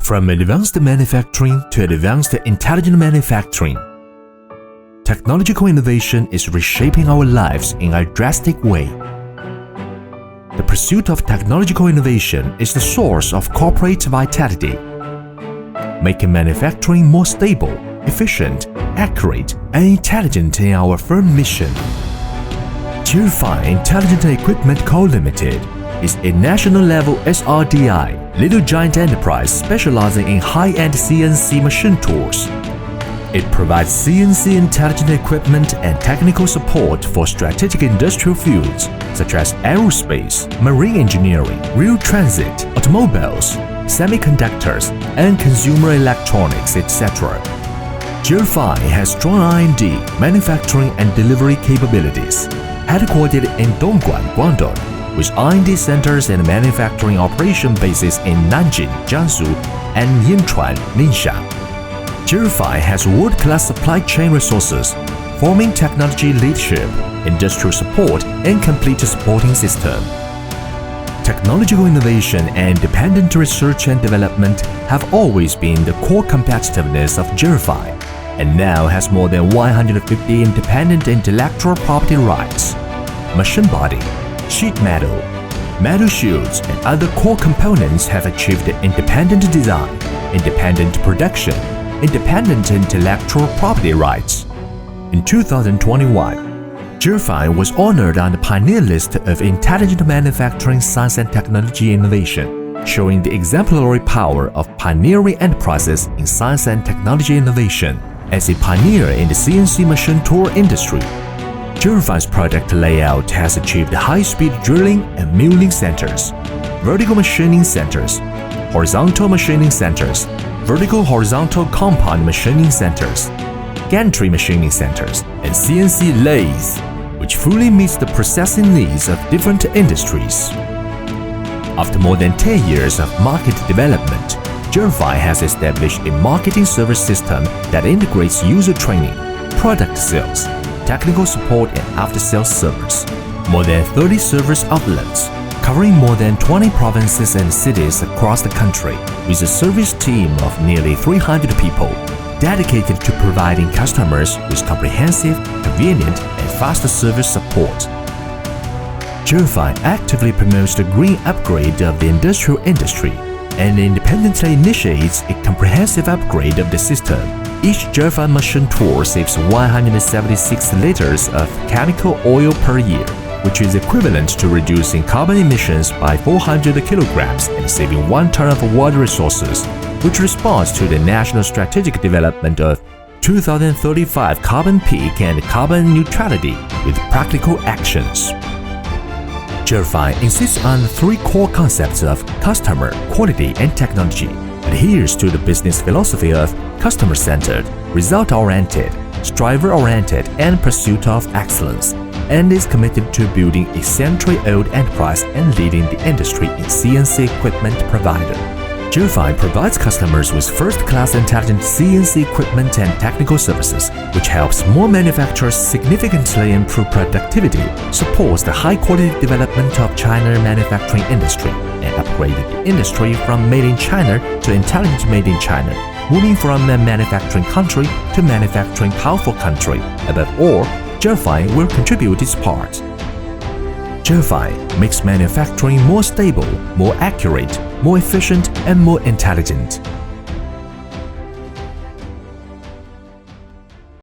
From advanced manufacturing to advanced intelligent manufacturing, technological innovation is reshaping our lives in a drastic way. The pursuit of technological innovation is the source of corporate vitality, making manufacturing more stable, efficient, accurate, and intelligent in our firm mission. Jirfine Intelligent Equipment Co. Limited is a national-level SRDI, Little Giant enterprise specializing in high-end CNC machine tools. It provides CNC intelligent equipment and technical support for strategic industrial fields such as aerospace, marine engineering, rail transit, automobiles, semiconductors, and consumer electronics, etc. Jirfine has strong R&D, manufacturing and delivery capabilities, headquartered in Dongguan, Guangdong, with R&D centers and manufacturing operation bases in Nanjing, Jiangsu, and Yinchuan, Ningxia. Jirfine has world-class supply chain resources, forming technology leadership, industrial support, and complete supporting system. Technological innovation and independent research and development have always been the core competitiveness of Jirfine, and now has more than 150 independent intellectual property rights. Machine body, sheet metal, metal shields, and other core components have achieved independent design, independent production, independent intellectual property rights. In 2021, Jirfine was honored on the Pioneer List of Intelligent Manufacturing Science and Technology Innovation, showing the exemplary power of pioneering enterprises in science and technology innovation. As a pioneer in the CNC machine tool industry, Jirfine's product layout has achieved high-speed drilling and milling centers, vertical machining centers, horizontal machining centers, vertical-horizontal compound machining centers, gantry machining centers, and CNC lathes, which fully meets the processing needs of different industries. After more than 10 years of market development, Jirfine has established a marketing service system that integrates user training, product sales, technical support, and after-sales service. More than 30 service outlets, covering more than 20 provinces and cities across the country, with a service team of nearly 300 people, dedicated to providing customers with comprehensive, convenient, and fast service support. Jirfine actively promotes the green upgrade of the industrial industry and independently initiates a comprehensive upgrade of the system. Each Jirfine machine tool saves 176 liters of chemical oil per year, which is equivalent to reducing carbon emissions by 400 kilograms and saving 1 ton of water resources, which responds to the National Strategic Development of 2035 carbon peak and carbon neutrality with practical actions. Jirfine insists on 3 core concepts of customer, quality, and technology, adheres to the business philosophy of customer-centered, result-oriented, striver-oriented, and pursuit of excellence, and is committed to building a century-old enterprise and leading the industry in CNC equipment provider. Jirfine provides customers with first-class intelligent CNC equipment and technical services, which helps more manufacturers significantly improve productivity, supports the high-quality development of China manufacturing industry, and upgraded the industry from made in China to intelligent made in China, moving from a manufacturing country to manufacturing powerful country. Above all, Jirfine will contribute its part. Jirfine makes manufacturing more stable, more accurate, more efficient, and more intelligent.